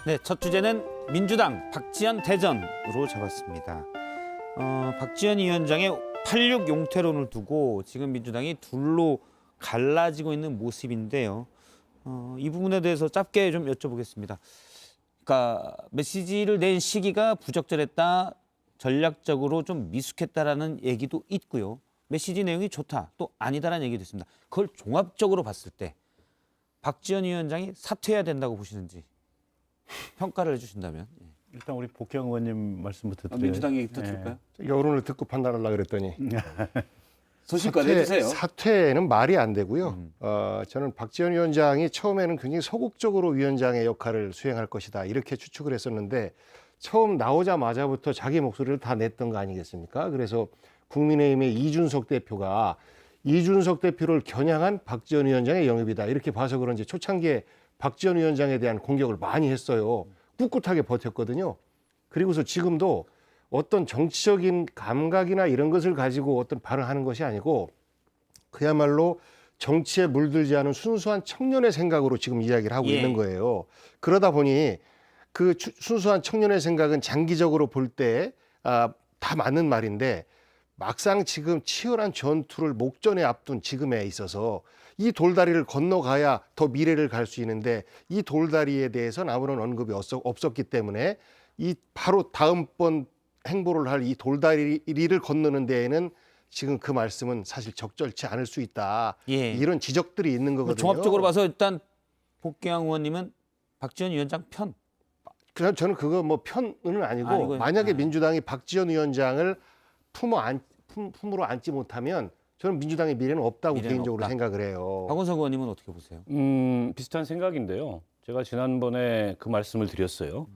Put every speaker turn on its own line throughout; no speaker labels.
네, 첫 주제는 민주당 박지원 대전으로 잡았습니다. 박지원 위원장의 86 용태론을 두고 지금 민주당이 둘로 갈라지고 있는 모습인데요. 이 부분에 대해서 짧게 좀 여쭤보겠습니다. 그러니까 메시지를 낸 시기가 부적절했다, 전략적으로 좀 미숙했다라는 얘기도 있고요. 메시지 내용이 좋다, 또 아니다라는 얘기도 있습니다. 그걸 종합적으로 봤을 때 박지원 위원장이 사퇴해야 된다고 보시는지 평가를 해주신다면.
일단 우리 복경 의원님 말씀부터 드려요.
민주당 얘기부터 들을까요?
여론을 듣고 판단하려고 그랬더니
소신껏 해주세요.
사퇴는 말이 안 되고요. 저는 박지원 위원장이 처음에는 굉장히 소극적으로 위원장의 역할을 수행할 것이다 이렇게 추측을 했었는데 처음 나오자마자부터 자기 목소리를 다 냈던 거 아니겠습니까? 그래서 국민의힘의 이준석 대표가 이준석 대표를 겨냥한 박지원 위원장의 영입이다 이렇게 봐서 그런지 초창기에 박지원 위원장에 대한 공격을 많이 했어요. 꿋꿋하게 버텼거든요. 그리고서 지금도 어떤 정치적인 감각이나 이런 것을 가지고 어떤 발언하는 것이 아니고 그야말로 정치에 물들지 않은 순수한 청년의 생각으로 지금 이야기를 하고 있는 거예요. 그러다 보니 그 순수한 청년의 생각은 장기적으로 볼 때 다 맞는 말인데 막상 지금 치열한 전투를 목전에 앞둔 지금에 있어서 이 돌다리를 건너가야 더 미래를 갈 수 있는데 이 돌다리에 대해서는 아무런 언급이 없었기 때문에 이 바로 다음번 행보를 할 이 돌다리를 건너는 데에는 지금 그 말씀은 사실 적절치 않을 수 있다. 이런 지적들이 있는 거거든요.
종합적으로 봐서 일단 복경 의원님은 박지원 위원장 편.
그냥 저는 그거 뭐 편은 아니고 만약에 민주당이 박지원 위원장을 품으로 안지 못하면 저는 민주당의 미래는 없다고 개인적으로
없다.
생각을 해요.
박원석 의원님은 어떻게 보세요?
비슷한 생각인데요. 제가 지난번에 그 말씀을 드렸어요.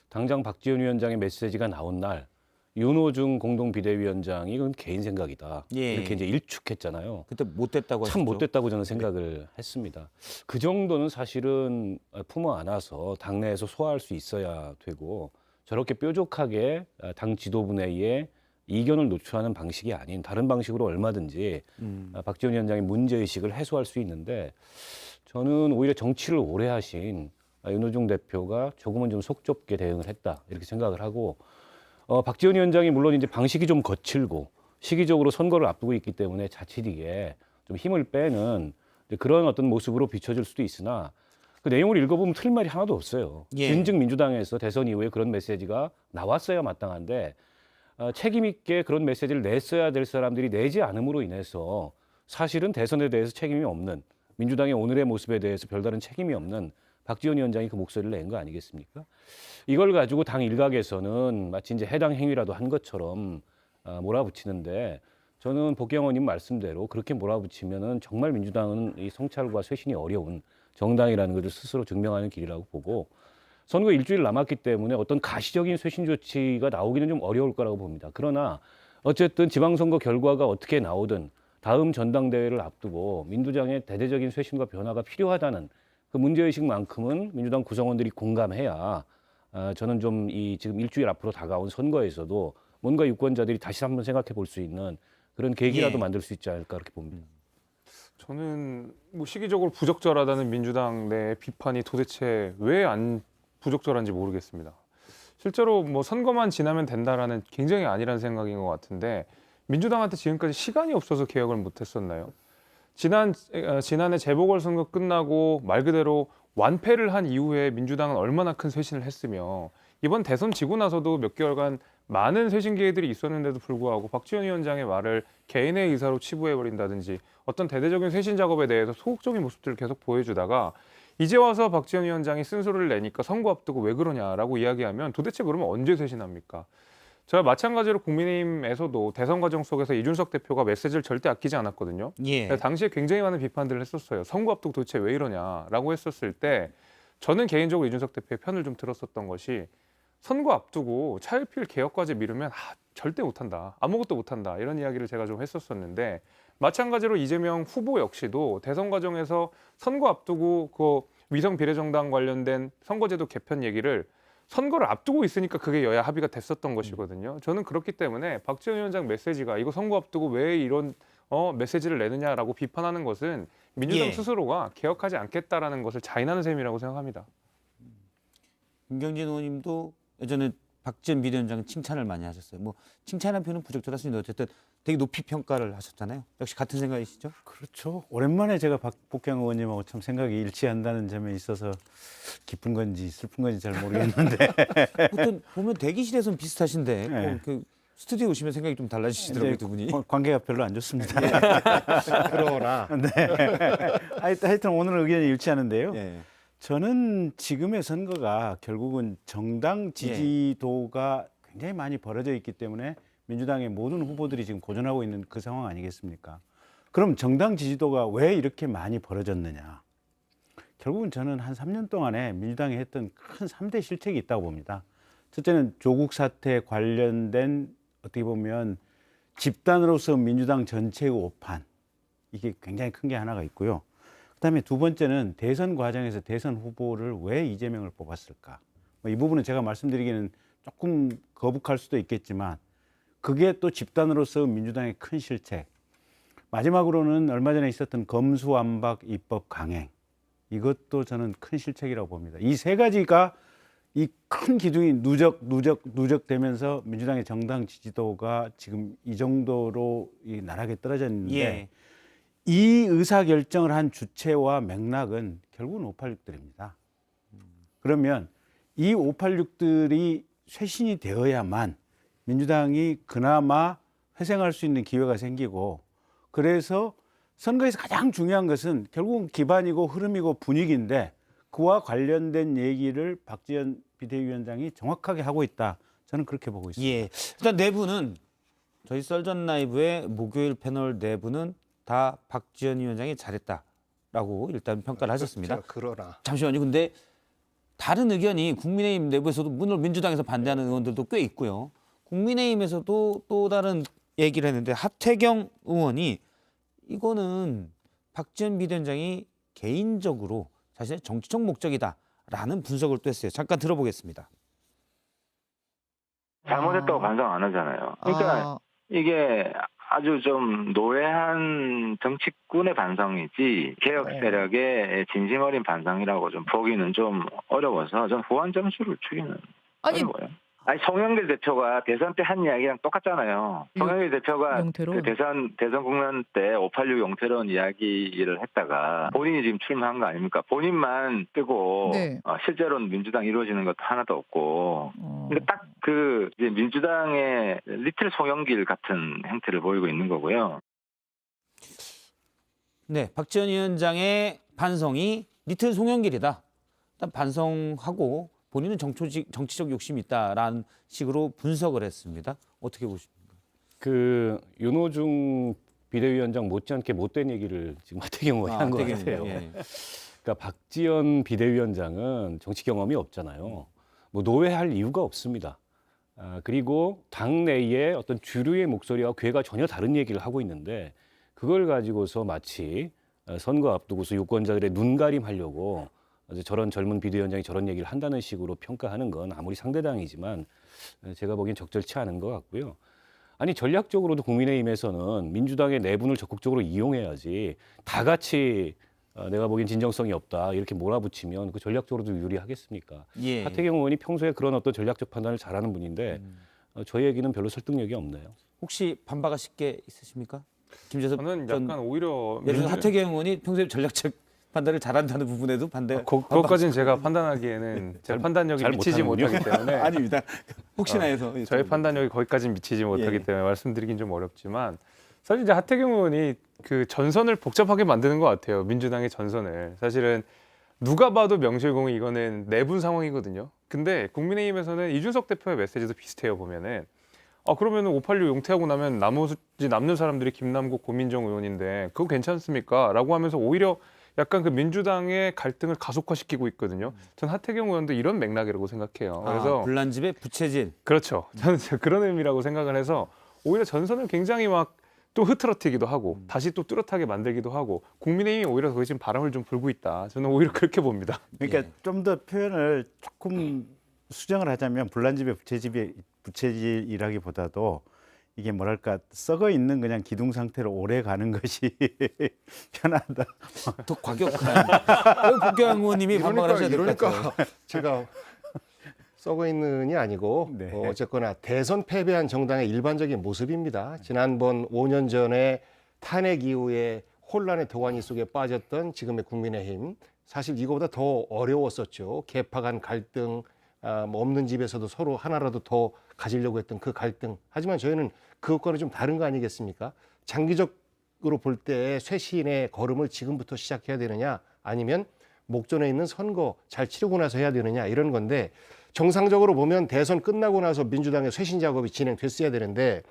당장 박지원 위원장의 메시지가 나온 날 윤호중 공동비대위원장이 그건 개인 생각이다. 이렇게 이제 일축했잖아요.
그때 못됐다고
참
하셨죠?
못됐다고 저는 생각을 했습니다. 그 정도는 사실은 품어 안아서 당내에서 소화할 수 있어야 되고 저렇게 뾰족하게 당 지도부내에 이견을 노출하는 방식이 아닌 다른 방식으로 얼마든지 박지원 위원장의 문제의식을 해소할 수 있는데 저는 오히려 정치를 오래 하신 윤호중 대표가 조금은 좀 속 좁게 대응을 했다 이렇게 생각을 하고 박지원 위원장이 물론 이제 방식이 좀 거칠고 시기적으로 선거를 앞두고 있기 때문에 자칫 이게 좀 힘을 빼는 그런 어떤 모습으로 비춰질 수도 있으나 그 내용을 읽어보면 틀린 말이 하나도 없어요. 진즉 민주당에서 대선 이후에 그런 메시지가 나왔어야 마땅한데 책임 있게 그런 메시지를 냈어야 될 사람들이 내지 않음으로 인해서 사실은 대선에 대해서 책임이 없는 민주당의 오늘의 모습에 대해서 별다른 책임이 없는 박지원 위원장이 그 목소리를 낸 거 아니겠습니까? 이걸 가지고 당 일각에서는 마치 이제 해당 행위라도 한 것처럼 몰아붙이는데 저는 복경 의원님 말씀대로 그렇게 몰아붙이면은 정말 민주당은 이 성찰과 쇄신이 어려운 정당이라는 것을 스스로 증명하는 길이라고 보고 선거 일주일 남았기 때문에 어떤 가시적인 쇄신 조치가 나오기는 좀 어려울 거라고 봅니다. 그러나 어쨌든 지방선거 결과가 어떻게 나오든 다음 전당대회를 앞두고 민주당의 대대적인 쇄신과 변화가 필요하다는 그 문제의식만큼은 민주당 구성원들이 공감해야 저는 좀 이 지금 일주일 앞으로 다가온 선거에서도 뭔가 유권자들이 다시 한번 생각해 볼 수 있는 그런 계기라도 만들 수 있지 않을까 그렇게 봅니다.
저는 뭐 시기적으로 부적절하다는 민주당 내 비판이 도대체 왜 안 부적절한지 모르겠습니다. 실제로 뭐 선거만 지나면 된다라는 굉장히 아니란 생각인 것 같은데 민주당한테 지금까지 시간이 없어서 개혁을 못했었나요? 지난해 재보궐선거 끝나고 말 그대로 완패를 한 이후에 민주당은 얼마나 큰 쇄신을 했으며 이번 대선 지고 나서도 몇 개월간 많은 쇄신 기회들이 있었는데도 불구하고 박지원 위원장의 말을 개인의 의사로 치부해버린다든지 어떤 대대적인 쇄신 작업에 대해서 소극적인 모습들을 계속 보여주다가 이제 와서 박지원 위원장이 쓴소리를 내니까 선거 앞두고 왜 그러냐라고 이야기하면 도대체 그러면 언제 쇄신합니까? 제가 마찬가지로 국민의힘에서도 대선 과정 속에서 이준석 대표가 메시지를 절대 아끼지 않았거든요. 당시에 굉장히 많은 비판들을 했었어요. 선거 앞두고 도대체 왜 이러냐라고 했었을 때 저는 개인적으로 이준석 대표의 편을 좀 들었었던 것이 선거 앞두고 차일피일 개혁까지 미루면 절대 못한다. 아무것도 못한다. 이런 이야기를 제가 좀 했었었는데 마찬가지로 이재명 후보 역시도 대선 과정에서 선거 앞두고 그 위성 비례정당 관련된 선거제도 개편 얘기를 선거를 앞두고 있으니까 그게 여야 합의가 됐었던 것이거든요. 저는 그렇기 때문에 박지원 위원장 메시지가 이거 선거 앞두고 왜 이런 메시지를 내느냐라고 비판하는 것은 민주당 스스로가 개혁하지 않겠다라는 것을 자인하는 셈이라고 생각합니다.
김경진 의원님도 예전에 박지원 비대위원장 칭찬을 많이 하셨어요. 뭐 칭찬한 표현은 부적절할 수 있는데 어쨌든 되게 높이 평가를 하셨잖아요. 역시 같은 생각이시죠?
그렇죠. 오랜만에 제가 박복경 의원님하고 참 생각이 일치한다는 점에 있어서 기쁜 건지 슬픈 건지 잘 모르겠는데
보통 보면 대기실에서는 비슷하신데
네.
그 스튜디오 오시면 생각이 좀 달라지시더라고요, 두 분이.
관계가 별로 안 좋습니다.
그러나
네. 하여튼 오늘 의견이 일치하는데요.
예.
저는 지금의 선거가 결국은 정당 지지도가 굉장히 많이 벌어져 있기 때문에 민주당의 모든 후보들이 지금 고전하고 있는 그 상황 아니겠습니까? 그럼 정당 지지도가 왜 이렇게 많이 벌어졌느냐? 결국은 저는 한 3년 동안에 민주당이 했던 큰 3대 실책이 있다고 봅니다. 첫째는 조국 사태 관련된 어떻게 보면 집단으로서 민주당 전체의 오판, 이게 굉장히 큰 게 하나가 있고요. 그다음에 두 번째는 대선 과정에서 대선 후보를 왜 이재명을 뽑았을까? 이 부분은 제가 말씀드리기는 조금 거북할 수도 있겠지만 그게 또 집단으로서 민주당의 큰 실책. 마지막으로는 얼마 전에 있었던 검수완박 입법 강행. 이것도 저는 큰 실책이라고 봅니다. 이 세 가지가 이 큰 기둥이 누적되면서 민주당의 정당 지지도가 지금 이 정도로 나락에 떨어졌는데
예.
이 의사결정을 한 주체와 맥락은 결국은 586들입니다. 그러면 이 586들이 쇄신이 되어야만 민주당이 그나마 회생할 수 있는 기회가 생기고, 그래서 선거에서 가장 중요한 것은 결국은 기반이고 흐름이고 분위기인데 그와 관련된 얘기를 박지원 비대위원장이 정확하게 하고 있다. 저는 그렇게 보고 있습니다.
예. 일단 내부는 저희 썰전 라이브의 목요일 패널 내부는 다 박지원 위원장이 잘했다라고 일단 평가를 하셨습니다.
그러나
잠시만요. 근데 다른 의견이 국민의힘 내부에서도 물론 민주당에서 반대하는 의원들도 꽤 있고요. 국민의힘에서도 또 다른 얘기를 했는데 하태경 의원이 이거는 박지원 비대위원장이 개인적으로 사실 정치적 목적이다라는 분석을 또 했어요. 잠깐 들어보겠습니다.
잘못했다고 반성 안 하잖아요. 그러니까 이게 아주 좀 노회한 정치꾼의 반성이지 개혁 세력의 진심 어린 반성이라고 좀 보기는 좀 어려워서 전 후한 점수를 주기는 어려워요. 아니 송영길 대표가 대선 때 한 이야기랑 똑같잖아요. 송영길 대표가
용태론?
그 대선 국면 때 586 용태론 이야기를 했다가 본인이 지금 출마한 거 아닙니까? 본인만 뜨고
네.
실제로는 민주당 이루어지는 것도 하나도 없고. 근데 딱 그 이제 민주당의 리틀 송영길 같은 행태를 보이고 있는 거고요.
네, 박지원 위원장의 반성이 리틀 송영길이다. 일단 반성하고 본인은 정치적 욕심이 있다라는 식으로 분석을 했습니다. 어떻게 보십니까?
그 윤호중 비대위원장 못지않게 못된 얘기를 지금 하태경 의원이 한 것
하태경
같아요.
의원, 예.
그러니까 박지원 비대위원장은 정치 경험이 없잖아요. 뭐 노회할 이유가 없습니다. 그리고 당내의 어떤 주류의 목소리와 궤가 전혀 다른 얘기를 하고 있는데 그걸 가지고서 마치 선거 앞두고서 유권자들의 눈가림하려고 저런 젊은 비대위원장이 저런 얘기를 한다는 식으로 평가하는 건 아무리 상대당이지만 제가 보기엔 적절치 않은 것 같고요. 아니 전략적으로도 국민의힘에서는 민주당의 내분을 적극적으로 이용해야지 다 같이 내가 보기엔 진정성이 없다 이렇게 몰아붙이면 그 전략적으로도 유리하겠습니까?
예.
하태경 의원이 평소에 그런 어떤 전략적 판단을 잘하는 분인데 저희 얘기는 별로 설득력이 없네요.
혹시 반박하실 게 있으십니까? 김재섭
저는
전
약간 오히려
예를 들어 하태경 의원이 평소에 전략적 판단을 잘한다는 부분에도 반대.
그것까지는 제가 판단하기에는 제 판단력이
잘
미치지
못하는군요.
못하기 때문에
아닙니다. 혹시나 해서
저의 판단력이 거기까지는 미치지 못하기 때문에 말씀드리긴 좀 어렵지만 사실 이제 하태경 의원이 그 전선을 복잡하게 만드는 것 같아요. 민주당의 전선을. 사실은 누가 봐도 명실공히 이거는 내분 상황이거든요. 근데 국민의힘에서는 이준석 대표의 메시지도 비슷해요. 보면은 그러면은 586 용퇴하고 나면 남는 사람들이 김남국, 고민정 의원인데 그거 괜찮습니까? 라고 하면서 오히려 약간 그 민주당의 갈등을 가속화시키고 있거든요. 전 하태경 의원도 이런 맥락이라고 생각해요. 그래서
불난집의 부채질.
그렇죠. 저는 그런 의미라고 생각을 해서 오히려 전선을 굉장히 막 또 흐트러뜨기도 하고 다시 또 뚜렷하게 만들기도 하고 국민의힘이 오히려 거기 지금 바람을 좀 불고 있다. 저는 오히려 그렇게 봅니다.
그러니까 좀 더 표현을 조금 수정을 하자면 불난집의 부채질이라기보다도 이게 뭐랄까 썩어 있는 그냥 기둥 상태로 오래 가는 것이 편하다.
더 과격한. 복경 의원님이 반박을 하셔야 될 것 같아요.
제가 썩어 있는이 아니고
네.
어쨌거나 대선 패배한 정당의 일반적인 모습입니다. 지난번 5년 전에 탄핵 이후에 혼란의 도가니 속에 빠졌던 지금의 국민의힘, 사실 이거보다 더 어려웠었죠. 개파 간 갈등, 뭐 없는 집에서도 서로 하나라도 더 가지려고 했던 그 갈등. 하지만 저희는 그것과는 좀 다른 거 아니겠습니까? 장기적으로 볼 때 쇄신의 걸음을 지금부터 시작해야 되느냐, 아니면 목전에 있는 선거 잘 치르고 나서 해야 되느냐, 이런 건데, 정상적으로 보면 대선 끝나고 나서 민주당의 쇄신 작업이 진행됐어야 되는데,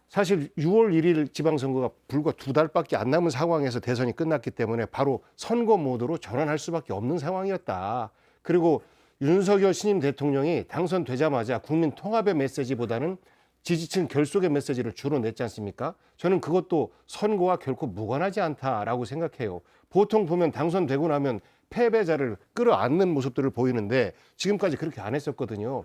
사실 6월 1일 지방선거가 불과 2달밖에 안 남은 상황에서 대선이 끝났기 때문에 바로 선거 모드로 전환할 수밖에 없는 상황이었다. 그리고 윤석열 신임 대통령이 당선되자마자 국민 통합의 메시지보다는 지지층 결속의 메시지를 주로 냈지 않습니까? 저는 그것도 선거와 결코 무관하지 않다라고 생각해요. 보통 보면 당선되고 나면 패배자를 끌어안는 모습들을 보이는데 지금까지 그렇게 안 했었거든요.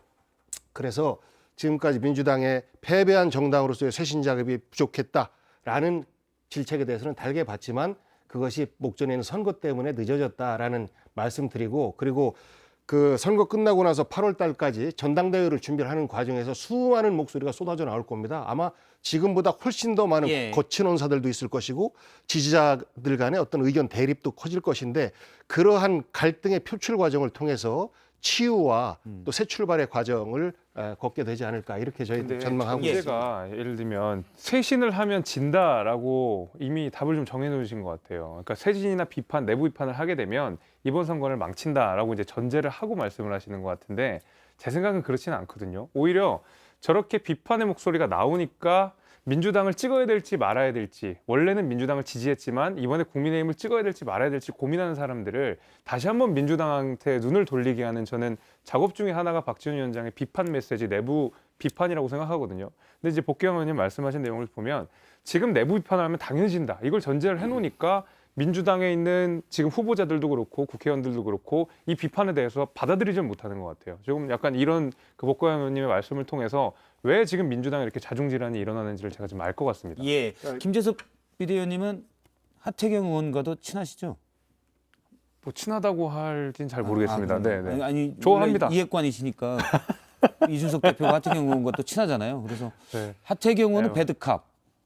그래서 지금까지 민주당의 패배한 정당으로서의 쇄신 작업이 부족했다라는 질책에 대해서는 달게 봤지만, 그것이 목전에 있는 선거 때문에 늦어졌다라는 말씀드리고, 그리고 그 선거 끝나고 나서 8월 달까지 전당대회를 준비하는 과정에서 수많은 목소리가 쏟아져 나올 겁니다. 아마 지금보다 훨씬 더 많은
예.
거친 언사들도 있을 것이고 지지자들 간의 어떤 의견 대립도 커질 것인데, 그러한 갈등의 표출 과정을 통해서 치유와 또 새 출발의 과정을 걷게 되지 않을까, 이렇게 저희
근데
전망하고 있습니다.
문제가 예를 들면 쇄신을 하면 진다라고 이미 답을 좀 정해놓으신 것 같아요. 그러니까 쇄신이나 비판, 내부 비판을 하게 되면 이번 선거를 망친다라고 이제 전제를 하고 말씀을 하시는 것 같은데, 제 생각은 그렇지는 않거든요. 오히려 저렇게 비판의 목소리가 나오니까 민주당을 찍어야 될지 말아야 될지, 원래는 민주당을 지지했지만 이번에 국민의힘을 찍어야 될지 말아야 될지 고민하는 사람들을 다시 한번 민주당한테 눈을 돌리게 하는, 저는 작업 중에 하나가 박지원 위원장의 비판 메시지, 내부 비판이라고 생각하거든요. 근데 이제 복귀영 의원님 말씀하신 내용을 보면 지금 내부 비판을 하면 당연히 진다, 이걸 전제를 해놓으니까 민주당에 있는 지금 후보자들도 그렇고 국회의원들도 그렇고 이 비판에 대해서 받아들이지 못하는 것 같아요. 조금 약간 이런 그 복귀영 의원님의 말씀을 통해서 왜 지금 민주당에 이렇게 자중질환이 일어나는지를 제가 좀 알 것 같습니다.
예. 김재섭 비대위원님은 하태경 의원과도 친하시죠?
뭐 친하다고 할진 잘 모르겠습니다. 네, 네.
아니
좋아합니다.
원래 이해관이시니까 이준석 대표가 하태경 의원과 또 친하잖아요. 그래서
네.
하태경 의원은
네.
배드캅,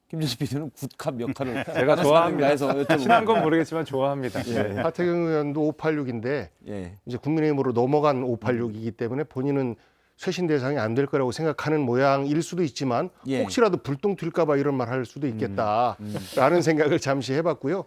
김재섭 비대위원은 굿캅 역할을
제가 좋아합니다.
해서 여쭤보는
친한 건 모르겠지만 좋아합니다. 네.
하태경 의원도 586인데
예.
이제 국민의힘으로 넘어간 586이기 때문에 본인은 쇄신 대상이 안 될 거라고 생각하는 모양일 수도 있지만,
예.
혹시라도 불똥 튈까 봐 이런 말 할 수도 있겠다라는 생각을 잠시 해봤고요.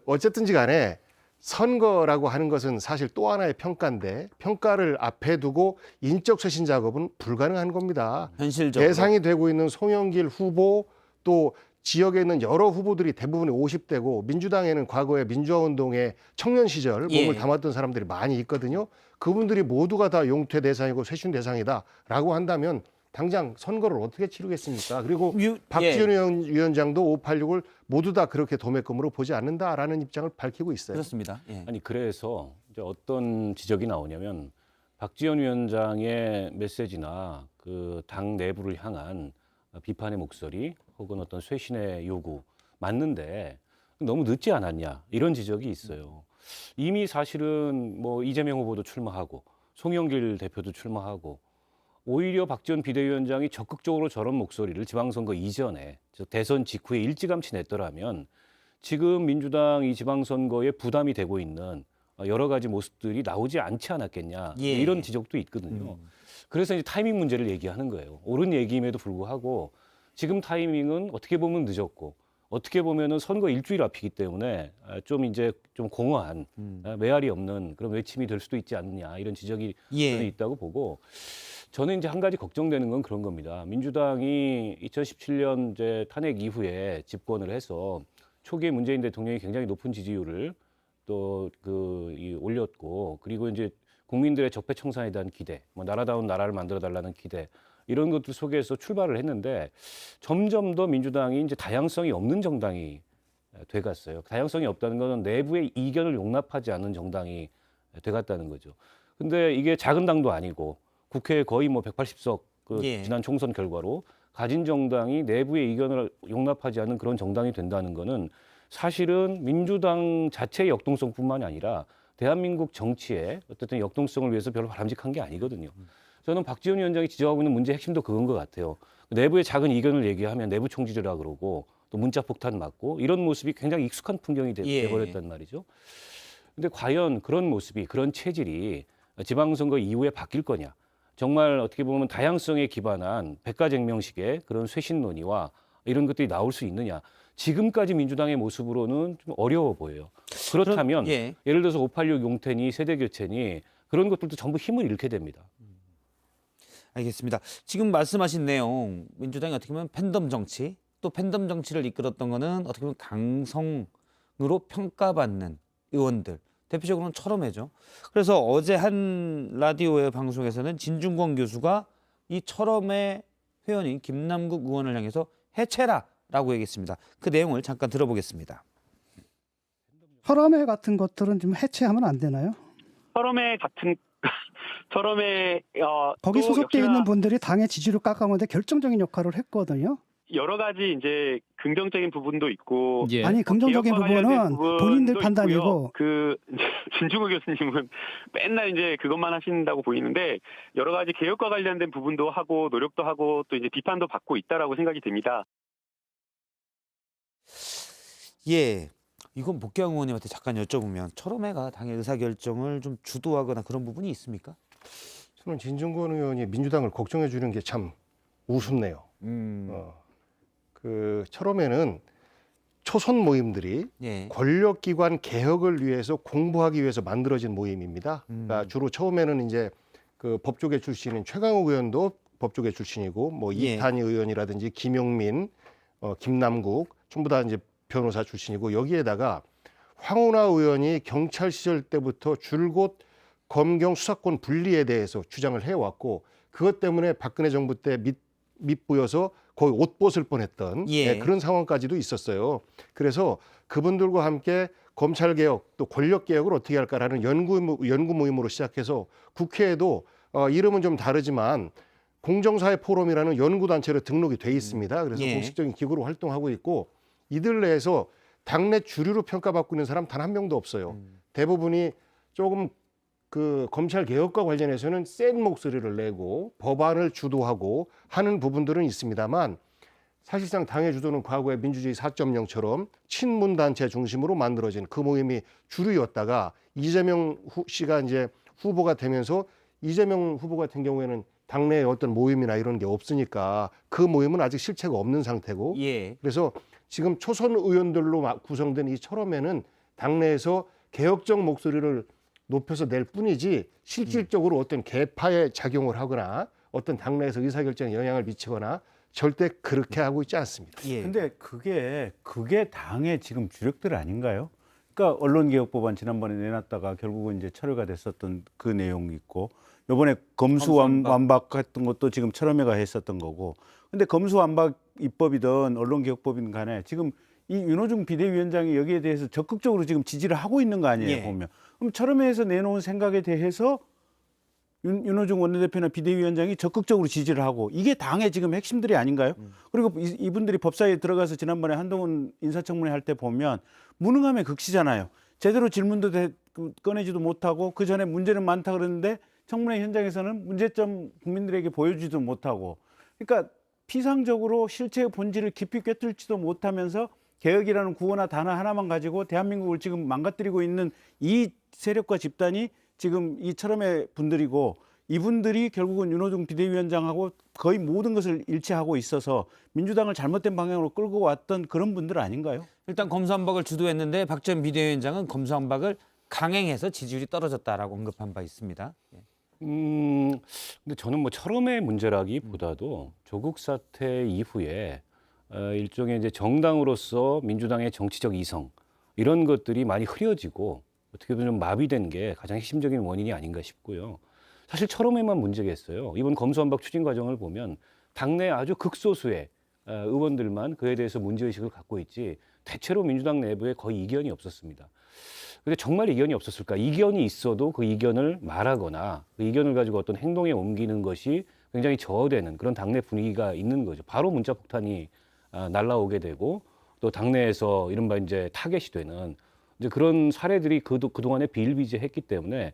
어쨌든지 간에 선거라고 하는 것은 사실 또 하나의 평가인데, 평가를 앞에 두고 인적 쇄신 작업은 불가능한 겁니다.
현실적으로
대상이 되고 있는 송영길 후보, 또 지역에 있는 여러 후보들이 대부분 50대고 민주당에는 과거에 민주화운동의 청년 시절
예.
몸을 담았던 사람들이 많이 있거든요. 그분들이 모두가 다 용퇴 대상이고 쇄신 대상이다라고 한다면 당장 선거를 어떻게 치르겠습니까? 그리고 박지원 위원장도 586을 모두 다 그렇게 도매금으로 보지 않는다라는 입장을 밝히고 있어요.
그렇습니다. 예.
아니 그래서 이제 어떤 지적이 나오냐면, 박지원 위원장의 메시지나 그 당 내부를 향한 비판의 목소리 혹은 어떤 쇄신의 요구 맞는데 너무 늦지 않았냐, 이런 지적이 있어요. 이미 사실은 뭐 이재명 후보도 출마하고 송영길 대표도 출마하고, 오히려 박지원 비대위원장이 적극적으로 저런 목소리를 지방선거 이전에, 즉 대선 직후에 일찌감치 냈더라면 지금 민주당 이 지방선거에 부담이 되고 있는 여러 가지 모습들이 나오지 않지 않았겠냐,
예.
이런 지적도 있거든요. 그래서 이제 타이밍 문제를 얘기하는 거예요. 옳은 얘기임에도 불구하고 지금 타이밍은 어떻게 보면 늦었고, 어떻게 보면은 선거 일주일 앞이기 때문에 좀 이제 좀 공허한, 메아리 없는 그런 외침이 될 수도 있지 않느냐, 이런 지적이
예.
저는 있다고 보고, 저는 이제 한 가지 걱정되는 건 그런 겁니다. 민주당이 2017년 이제 탄핵 이후에 집권을 해서 초기에 문재인 대통령이 굉장히 높은 지지율을 또 올렸고, 그리고 이제 국민들의 적폐청산에 대한 기대, 뭐 나라다운 나라를 만들어 달라는 기대, 이런 것들 속에서 출발을 했는데 점점 더 민주당이 이제 다양성이 없는 정당이 돼갔어요. 다양성이 없다는 것은 내부의 이견을 용납하지 않는 정당이 돼갔다는 거죠. 근데 이게 작은 당도 아니고 국회에 거의 뭐 180석
예.
지난 총선 결과로 가진 정당이 내부의 의견을 용납하지 않는 그런 정당이 된다는 거는 사실은 민주당 자체의 역동성뿐만이 아니라 대한민국 정치의 어쨌든 역동성을 위해서 별로 바람직한 게 아니거든요. 저는 박지원 위원장이 지적하고 있는 문제의 핵심도 그건 것 같아요. 내부의 작은 이견을 얘기하면 내부 총질이라 그러고 또 문자 폭탄 맞고 이런 모습이 굉장히 익숙한 풍경이
예.
돼버렸단 말이죠. 근데 과연 그런 모습이 그런 체질이 지방선거 이후에 바뀔 거냐. 정말 어떻게 보면 다양성에 기반한 백가쟁명식의 그런 쇄신 논의와 이런 것들이 나올 수 있느냐. 지금까지 민주당의 모습으로는 좀 어려워 보여요. 그렇다면
예.
예를 들어서 586 용태니 세대 교체니 그런 것들도 전부 힘을 잃게 됩니다.
알겠습니다. 지금 말씀하신 내용 민주당이 어떻게 보면 팬덤 정치 또 팬덤 정치를 이끌었던 거는 어떻게 보면 강성으로 평가받는 의원들 대표적으로는 철험회죠. 그래서 어제 한 라디오의 방송에서는 진중권 교수가 이 철험회 회원인 김남국 의원을 향해서 해체라라고 얘기했습니다. 그 내용을 잠깐 들어보겠습니다.
철험회 같은 것들은 좀 해체하면 안 되나요?
철험회 같은 철험회
거기
또
소속돼
역시나
있는 분들이 당의 지지를 깎아오는데 결정적인 역할을 했거든요.
여러 가지 이제 긍정적인 부분도 있고
예.
아니 긍정적인
개혁과 관련된
부분은 본인들
부분도
판단이고
있고요. 그 진중호 교수님은 맨날 이제 그것만 하신다고 보이는데 여러 가지 개혁과 관련된 부분도 하고 노력도 하고 또 이제 비판도 받고 있다라고 생각이 됩니다.
예. 이건 복경 의원님한테 잠깐 여쭤보면 철험회가 당의 의사결정을 좀 주도하거나 그런 부분이 있습니까?
저는 진중권 의원이 민주당을 걱정해 주는 게 참 우습네요. 그 철험에는 초선 모임들이
예.
권력기관 개혁을 위해서 공부하기 위해서 만들어진 모임입니다. 그러니까 주로 처음에는 이제 그 법조계 출신인 최강욱 의원도 법조계 출신이고 뭐
예.
이탄희 의원이라든지 김용민, 김남국 전부 다 이제 변호사 출신이고 여기에다가 황운하 의원이 경찰 시절 때부터 줄곧 검경 수사권 분리에 대해서 주장을 해왔고 그것 때문에 박근혜 정부 때 밑보여서 거의 옷 벗을 뻔했던
예.
그런 상황까지도 있었어요. 그래서 그분들과 함께 검찰개혁 또 권력개혁을 어떻게 할까라는 연구 모임으로 시작해서 국회에도 이름은 좀 다르지만 공정사회 포럼이라는 연구단체로 등록이 돼 있습니다. 그래서
예.
공식적인 기구로 활동하고 있고 이들 내에서 당내 주류로 평가받고 있는 사람 단 한 명도 없어요. 대부분이 조금 그 검찰 개혁과 관련해서는 센 목소리를 내고 법안을 주도하고 하는 부분들은 있습니다만 사실상 당의 주도는 과거의 민주주의 4.0처럼 친문 단체 중심으로 만들어진 그 모임이 주류였다가 이재명 씨가 이제 후보가 되면서 이재명 후보 같은 경우에는 당내에 어떤 모임이나 이런 게 없으니까 그 모임은 아직 실체가 없는 상태고
예.
그래서 지금 초선 의원들로 구성된 이 철험회는 당내에서 개혁적 목소리를 높여서 낼 뿐이지 실질적으로 어떤 개파에 작용을 하거나 어떤 당내에서 의사결정에 영향을 미치거나 절대 그렇게 하고 있지 않습니다.
예.
근데 그게 당의 지금 주력들 아닌가요? 그러니까 언론개혁법안 지난번에 내놨다가 결국은 이제 철회가 됐었던 그 내용이 있고 이번에 검수완박했던 것도 지금 철험회가 했었던 거고. 근데 검수완박 입법이든 언론개혁법이든 간에 지금 이 윤호중 비대위원장이 여기에 대해서 적극적으로 지금 지지를 하고 있는 거 아니에요,
예.
보면. 그럼 철험회에서 내놓은 생각에 대해서 윤호중 원내대표나 비대위원장이 적극적으로 지지를 하고 이게 당의 지금 핵심들이 아닌가요? 그리고 이분들이 법사위에 들어가서 지난번에 한동훈 인사청문회 할 때 보면 무능함의 극치잖아요. 제대로 질문도 꺼내지도 못하고 그 전에 문제는 많다 그러는데 청문회 현장에서는 문제점 국민들에게 보여주지도 못하고 그러니까 피상적으로 실체의 본질을 깊이 꿰뚫지도 못하면서 개혁이라는 구호나 단어 하나만 가지고 대한민국을 지금 망가뜨리고 있는 이 세력과 집단이 지금 이 철험의 분들이고 이분들이 결국은 윤호중 비대위원장하고 거의 모든 것을 일치하고 있어서 민주당을 잘못된 방향으로 끌고 왔던 그런 분들 아닌가요?
일단 검수완박을 주도했는데 박지원 비대위원장은 검수완박을 강행해서 지지율이 떨어졌다라고 언급한 바 있습니다. 예.
근데 저는 뭐 철험의 문제라기보다도 조국 사태 이후에 일종의 이제 정당으로서 민주당의 정치적 이성 이런 것들이 많이 흐려지고 어떻게 보면 좀 마비된 게 가장 핵심적인 원인이 아닌가 싶고요. 사실 철험에만 문제겠어요. 이번 검수완박 추진 과정을 보면 당내 아주 극소수의 의원들만 그에 대해서 문제의식을 갖고 있지 대체로 민주당 내부에 거의 이견이 없었습니다. 근데 정말 이견이 없었을까? 이견이 있어도 그 이견을 말하거나 그 이견을 가지고 어떤 행동에 옮기는 것이 굉장히 저하되는 그런 당내 분위기가 있는 거죠. 바로 문자 폭탄이 날라오게 되고 또 당내에서 이른바 이제 타겟이 되는 이제 그런 사례들이 그동안에 비일비재했기 때문에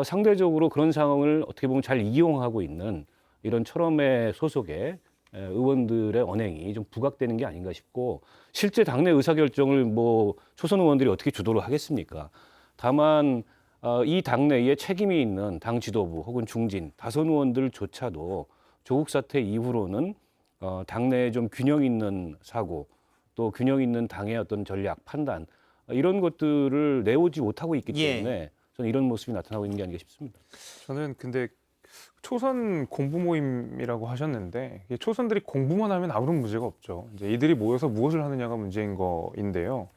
상대적으로 그런 상황을 어떻게 보면 잘 이용하고 있는 이런 철험회 소속의 의원들의 언행이 좀 부각되는 게 아닌가 싶고, 실제 당내 의사결정을 뭐 초선 의원들이 어떻게 주도를 하겠습니까? 다만 이 당내에 책임이 있는 당 지도부 혹은 중진 다선 의원들조차도 조국 사태 이후로는 당내에 좀 균형 있는 사고, 또 균형 있는 당의 어떤 전략 판단, 이런 것들을 내오지 못하고 있기 때문에 저는 이런 모습이 나타나고 있는 게 아닌가 싶습니다.
저는 근데 초선 공부 모임이라고 하셨는데 이게 초선들이 공부만 하면 아무런 문제가 없죠. 이제 이들이 모여서 무엇을 하느냐가 문제인 거인데요.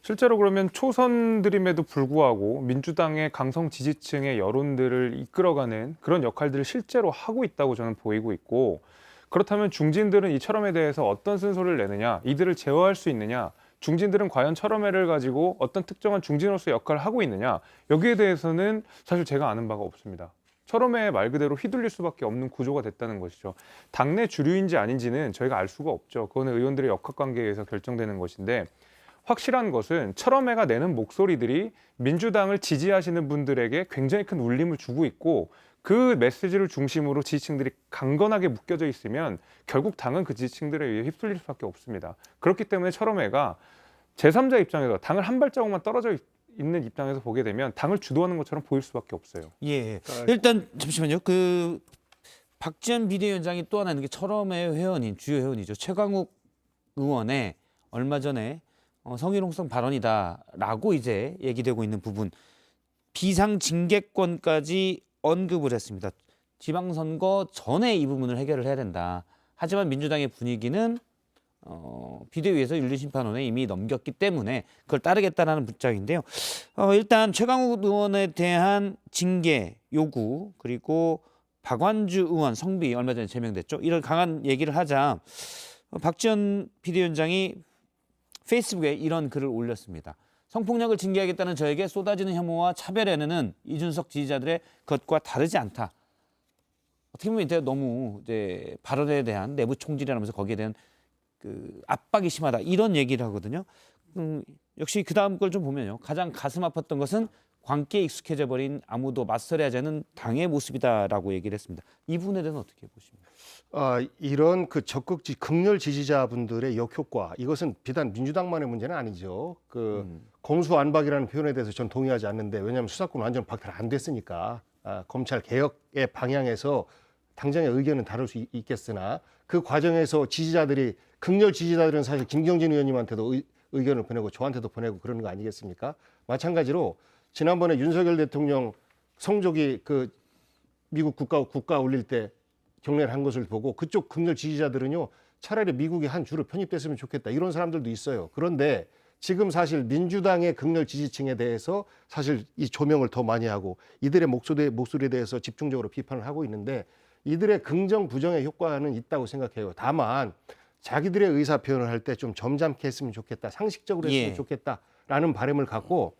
실제로 그러면 초선들임에도 불구하고 민주당의 강성 지지층의 여론들을 이끌어가는 그런 역할들을 실제로 하고 있다고 저는 보이고 있고, 그렇다면 중진들은 이 철험에 대해서 어떤 쓴소리를 내느냐, 이들을 제어할 수 있느냐, 중진들은 과연 철험회를 가지고 어떤 특정한 중진으로서의 역할을 하고 있느냐, 여기에 대해서는 사실 제가 아는 바가 없습니다. 철험회 말 그대로 휘둘릴 수밖에 없는 구조가 됐다는 것이죠. 당내 주류인지 아닌지는 저희가 알 수가 없죠. 그거는 의원들의 역학관계에 의해서 결정되는 것인데, 확실한 것은 철험회가 내는 목소리들이 민주당을 지지하시는 분들에게 굉장히 큰 울림을 주고 있고, 그 메시지를 중심으로 지지층들이 강건하게 묶여져 있으면 결국 당은 그 지지층들에 의해 휩쓸릴 수밖에 없습니다. 그렇기 때문에 철험회가 제3자 입장에서 당을 한 발자국만 떨어져 있는 입장에서 보게 되면 당을 주도하는 것처럼 보일 수밖에 없어요.
예. 일단 잠시만요. 그 박지원 비대위원장이 또 하나 있는 게 철험회 회원인 주요 회원이죠. 최강욱 의원의 얼마 전에 성희롱성 발언이다라고 이제 얘기되고 있는 부분, 비상징계권까지 언급을 했습니다. 지방선거 전에 이 부분을 해결을 해야 된다. 하지만 민주당의 분위기는 비대위에서 윤리심판원에 이미 넘겼기 때문에 그걸 따르겠다라는 입장인데요. 일단 최강욱 의원에 대한 징계 요구, 그리고 박완주 의원 성비 얼마 전에 제명됐죠. 이런 강한 얘기를 하자 박지원 비대위원장이 페이스북에 이런 글을 올렸습니다. 성폭력을 징계하겠다는 저에게 쏟아지는 혐오와 차별에는 이준석 지지자들의 것과 다르지 않다. 어떻게 보면 이제 너무 이제 발언에 대한 내부 총질이라면서 거기에 대한 그 압박이 심하다, 이런 얘기를 하거든요. 역시 그 다음 걸 좀 보면요, 가장 가슴 아팠던 것은 광기에 익숙해져 버린 아무도 맞서려 하지 않는 당의 모습이다라고 얘기를 했습니다. 이 부분에 대해서는 어떻게 보십니까?
이런 그 적극 극렬 지지자분들의 역효과, 이것은 비단 민주당만의 문제는 아니죠. 검수안박이라는 표현에 대해서 전 동의하지 않는데, 왜냐하면 수사권 완전 박탈 안 됐으니까 검찰 개혁의 방향에서 당장의 의견은 다를 수 있겠으나, 그 과정에서 지지자들이, 극렬 지지자들은 사실 김경진 의원님한테도 의견을 보내고 저한테도 보내고 그러는 거 아니겠습니까? 마찬가지로 지난번에 윤석열 대통령 성조기 그 미국 국가 올릴 때 경례를 한 것을 보고 그쪽 극렬 지지자들은요, 차라리 미국에 한 주로 편입됐으면 좋겠다, 이런 사람들도 있어요. 그런데 지금 사실 민주당의 극렬 지지층에 대해서 사실 이 조명을 더 많이 하고 이들의 목소리에 대해서 집중적으로 비판을 하고 있는데, 이들의 긍정 부정의 효과는 있다고 생각해요. 다만 자기들의 의사 표현을 할 때 좀 점잖게 했으면 좋겠다, 상식적으로 했으면 좋겠다라는 바람을 갖고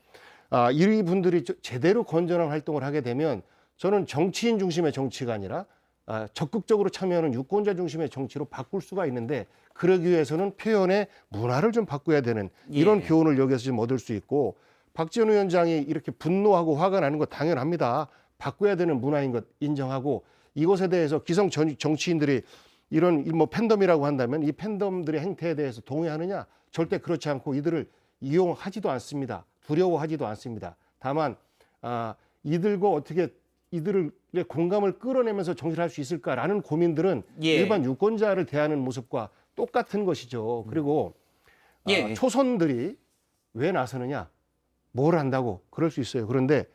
이 분들이 제대로 건전한 활동을 하게 되면, 저는 정치인 중심의 정치가 아니라 적극적으로 참여하는 유권자 중심의 정치로 바꿀 수가 있는데, 그러기 위해서는 표현의 문화를 좀 바꿔야 되는 이런 교훈을 여기서 좀 얻을 수 있고, 박지원 위원장이 이렇게 분노하고 화가 나는 거 당연합니다. 바꿔야 되는 문화인 것 인정하고, 이것에 대해서 기성 정치인들이 이런 뭐 팬덤이라고 한다면 이 팬덤들의 행태에 대해서 동의하느냐? 절대 그렇지 않고 이들을 이용하지도 않습니다. 두려워하지도 않습니다. 다만 이들과 어떻게 이들의 공감을 끌어내면서 정치를 할 수 있을까라는 고민들은 일반 유권자를 대하는 모습과 똑같은 것이죠. 그리고 초선들이 왜 나서느냐? 뭘 한다고? 그럴 수 있어요. 그런데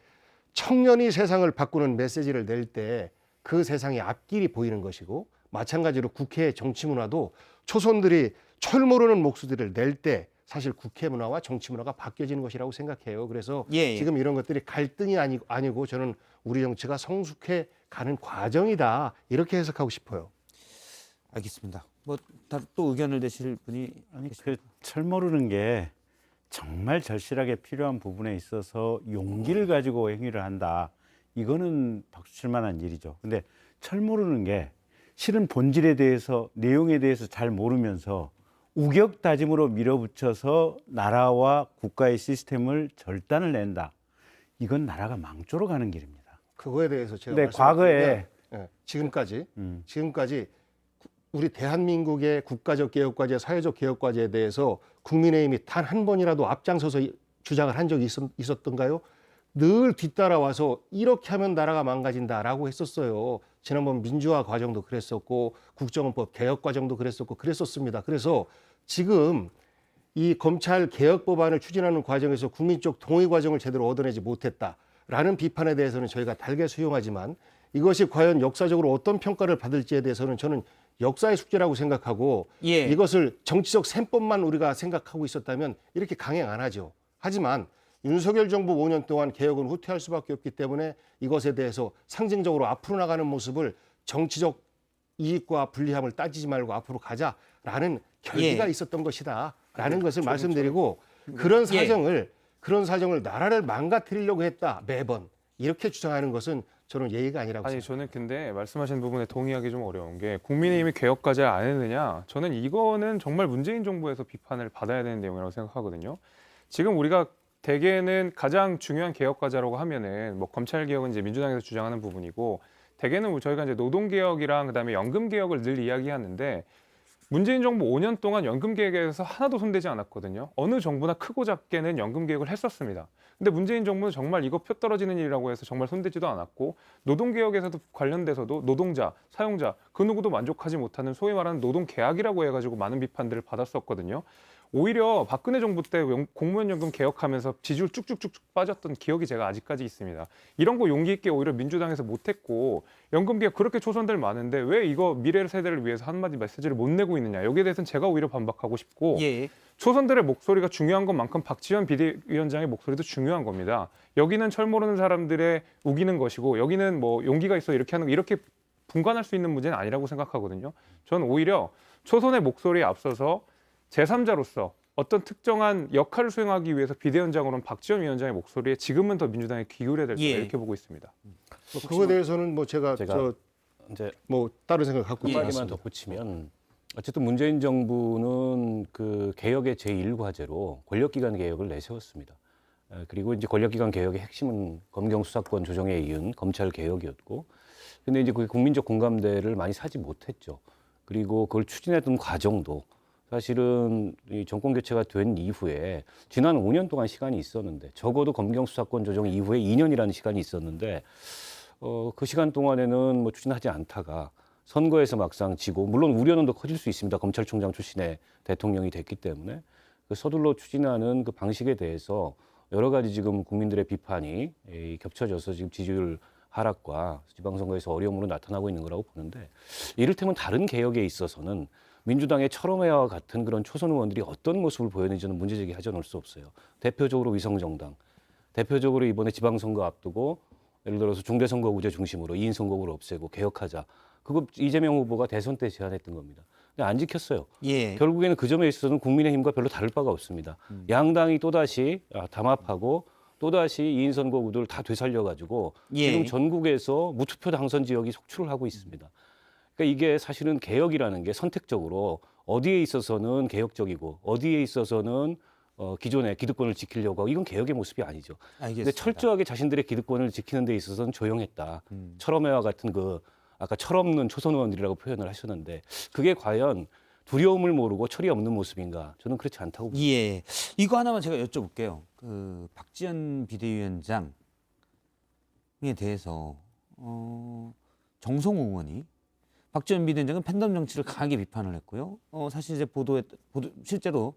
청년이 세상을 바꾸는 메시지를 낼 때 그 세상의 앞길이 보이는 것이고, 마찬가지로 국회의 정치 문화도 초선들이 철모르는 목소리를 낼 때 사실 국회 문화와 정치 문화가 바뀌어지는 것이라고 생각해요. 그래서 지금 이런 것들이 갈등이 아니고 저는 우리 정치가 성숙해 가는 과정이다, 이렇게 해석하고 싶어요.
알겠습니다. 뭐 또 의견을 내실 분이
그 철모르는 게 정말 절실하게 필요한 부분에 있어서 용기를 가지고 행위를 한다, 이거는 박수 칠 만한 일이죠. 근데 철모르는 게 실은 본질에 대해서, 내용에 대해서 잘 모르면서 우격다짐으로 밀어붙여서 나라와 국가의 시스템을 절단을 낸다. 이건 나라가 망조로 가는 길입니다.
그거에 대해서 제가
근데 과거에
지금까지 우리 대한민국의 국가적 개혁과제, 사회적 개혁과제에 대해서 국민의힘이 단 한 번이라도 앞장서서 주장을 한 적이 있었던가요? 늘 뒤따라와서 이렇게 하면 나라가 망가진다라고 했었어요. 지난번 민주화 과정도 그랬었고 국정원법 개혁 과정도 그랬었고 그랬었습니다. 그래서 지금 이 검찰 개혁 법안을 추진하는 과정에서 국민적 동의 과정을 제대로 얻어내지 못했다라는 비판에 대해서는 저희가 달게 수용하지만 이것이 과연 역사적으로 어떤 평가를 받을지에 대해서는 저는 역사의 숙제라고 생각하고 이것을 정치적 셈법만 우리가 생각하고 있었다면 이렇게 강행 안 하죠. 하지만 윤석열 정부 5년 동안 개혁은 후퇴할 수밖에 없기 때문에 이것에 대해서 상징적으로 앞으로 나가는 모습을 정치적 이익과 불리함을 따지지 말고 앞으로 가자라는 결기가 있었던 것이다라는 것을 말씀드리고 그런 사정을 나라를 망가뜨리려고 했다 매번 이렇게 주장하는 것은 저는 예의가 아니라고
아니
생각합니다.
저는 근데 말씀하신 부분에 동의하기 좀 어려운 게 국민의힘이 개혁까지 안 했느냐 저는 이거는 정말 문재인 정부에서 비판을 받아야 되는 내용이라고 생각하거든요. 지금 우리가 대개는 가장 중요한 개혁과제라고 하면은 뭐 검찰 개혁은 이제 민주당에서 주장하는 부분이고 대개는 저희가 이제 노동 개혁이랑 그다음에 연금 개혁을 늘 이야기하는데 문재인 정부 5년 동안 연금 개혁에서 하나도 손대지 않았거든요. 어느 정부나 크고 작게는 연금 개혁을 했었습니다. 근데 문재인 정부는 정말 이거 표 떨어지는 일이라고 해서 정말 손대지도 않았고 노동 개혁에서도 관련돼서도 노동자, 사용자 그 누구도 만족하지 못하는 소위 말하는 노동 계약이라고 해가지고 많은 비판들을 받았었거든요. 오히려 박근혜 정부 때 공무원 연금 개혁하면서 지지율 쭉쭉쭉 빠졌던 기억이 제가 아직까지 있습니다. 이런 거 용기 있게 오히려 민주당에서 못했고 연금 개혁 그렇게 초선들 많은데 왜 이거 미래 세대를 위해서 한마디 메시지를 못 내고 있느냐. 여기에 대해서는 제가 오히려 반박하고 싶고 초선들의 목소리가 중요한 것만큼 박지원 비대위원장의 목소리도 중요한 겁니다. 여기는 철 모르는 사람들의 우기는 것이고 여기는 뭐 용기가 있어 이렇게 하는 거 이렇게 분간할 수 있는 문제는 아니라고 생각하거든요. 저는 오히려 초선의 목소리에 앞서서 제3자로서 어떤 특정한 역할을 수행하기 위해서 비대위원장으로는 박지원 위원장의 목소리에 지금은 더 민주당이 기울여야 될 거다 이렇게 보고 있습니다.
그거에 대해서는 뭐 제가
이제
뭐 다른 생각 갖고
한마디만
있습니다.
덧붙이면 어쨌든 문재인 정부는 그 개혁의 제1과제로 권력기관 개혁을 내세웠습니다. 그리고 이제 권력기관 개혁의 핵심은 검경 수사권 조정에 이은 검찰 개혁이었고, 근데 이제 그 국민적 공감대를 많이 사지 못했죠. 그리고 그걸 추진했던 과정도 사실은 이 정권 교체가 된 이후에 지난 5년 동안 시간이 있었는데 적어도 검경 수사권 조정 이후에 2년이라는 시간이 있었는데 그 시간 동안에는 뭐 추진하지 않다가 선거에서 막상 지고 물론 우려는 더 커질 수 있습니다. 검찰총장 출신의 대통령이 됐기 때문에 그 서둘러 추진하는 그 방식에 대해서 여러 가지 지금 국민들의 비판이 겹쳐져서 지금 지지율 하락과 지방선거에서 어려움으로 나타나고 있는 거라고 보는데 이를테면 다른 개혁에 있어서는 민주당의 철험회와 같은 그런 초선 의원들이 어떤 모습을 보였는지는 문제제기하지 않을 수 없어요. 대표적으로 위성정당, 대표적으로 이번에 지방선거 앞두고 예를 들어서 중대선거구제 중심으로 2인 선거구를 없애고 개혁하자. 그거 이재명 후보가 대선 때 제안했던 겁니다. 근데 안 지켰어요. 결국에는 그 점에 있어서는 국민의힘과 별로 다를 바가 없습니다. 양당이 또다시 담합하고 또다시 2인 선거구들 다 되살려가지고 지금 전국에서 무투표 당선 지역이 속출을 하고 있습니다. 그러니까 이게 사실은 개혁이라는 게 선택적으로 어디에 있어서는 개혁적이고 어디에 있어서는 기존의 기득권을 지키려고 하고 이건 개혁의 모습이 아니죠. 근데 철저하게 자신들의 기득권을 지키는 데 있어서는 조용했다. 철험회와 같은 그 아까 철없는 초선 의원들이라고 표현을 하셨는데 그게 과연 두려움을 모르고 철이 없는 모습인가? 저는 그렇지 않다고 봅니다.
이거 하나만 제가 여쭤볼게요. 그 박지원 비대위원장에 대해서 정성호 의원이 박지원 비대위원장은 팬덤 정치를 강하게 비판을 했고요. 사실 이제 실제로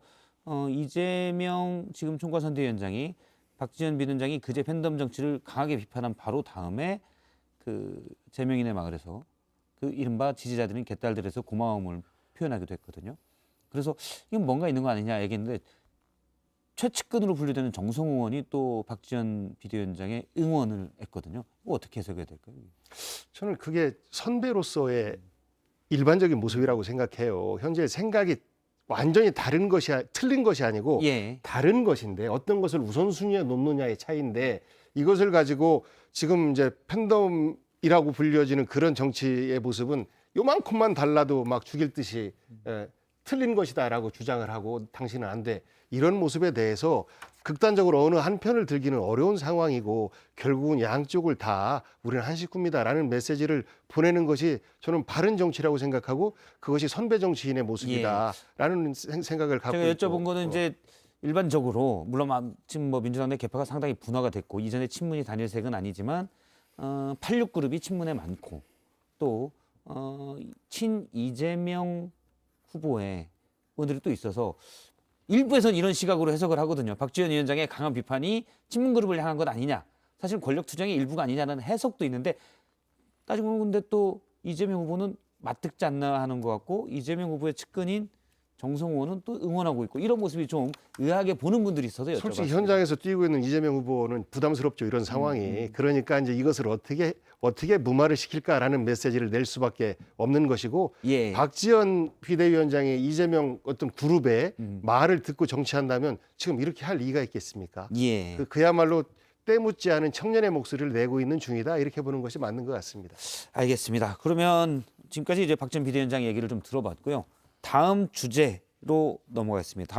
이재명 지금 총괄선대위원장이 박지원 비대위원장이 그제 팬덤 정치를 강하게 비판한 바로 다음에 그 제명인의 마을에서 그 이른바 지지자들인 개딸들에서 고마움을 표현하기도 했거든요. 그래서 이건 뭔가 있는 거 아니냐 얘기했는데 최측근으로 분류되는 정성호 의원이 또 박지원 비대위원장의 응원을 했거든요. 이거 어떻게 해석해야 될까요?
저는 그게 선배로서의 일반적인 모습이라고 생각해요. 현재 생각이 완전히 틀린 것이 아니고 다른 것인데 어떤 것을 우선순위에 놓느냐의 차이인데 이것을 가지고 지금 이제 팬덤이라고 불려지는 그런 정치의 모습은 요만큼만 달라도 막 죽일 듯이 틀린 것이다라고 주장을 하고 당신은 안 돼. 이런 모습에 대해서 극단적으로 어느 한 편을 들기는 어려운 상황이고 결국은 양쪽을 다 우리는 한 식구입니다라는 메시지를 보내는 것이 저는 바른 정치라고 생각하고 그것이 선배 정치인의 모습이다라는 생각을 갖고
제가
있고.
여쭤본 거는 이제 일반적으로 물론 지금 뭐 민주당 내 개파가 상당히 분화가 됐고 이전에 친문이 단일색은 아니지만 86 그룹이 친문에 많고 또 친 이재명 후보의 의원들이 또 있어서 일부에서는 이런 시각으로 해석을 하거든요. 박지원 위원장의 강한 비판이 친문 그룹을 향한 것 아니냐. 사실 권력 투쟁의 일부가 아니냐는 해석도 있는데 따지고 보면 근데 또 이재명 후보는 맞듣지 않나 하는 것 같고 이재명 후보의 측근인 정성호 의원은 또 응원하고 있고 이런 모습이 좀 의아하게 보는 분들이 있어서 여쭤봤습니다.
솔직히 현장에서 뛰고 있는 이재명 후보는 부담스럽죠. 이런 상황이. 그러니까 이제 이것을 어떻게 무마를 시킬까라는 메시지를 낼 수밖에 없는 것이고
예.
박지원 비대위원장의 이재명 어떤 그룹의 말을 듣고 정치한다면 지금 이렇게 할 이유가 있겠습니까?
예.
그야말로 때묻지 않은 청년의 목소리를 내고 있는 중이다. 이렇게 보는 것이 맞는 것 같습니다.
알겠습니다. 그러면 지금까지 이제 박지원 비대위원장 얘기를 좀 들어봤고요. 다음 주제로 넘어가겠습니다.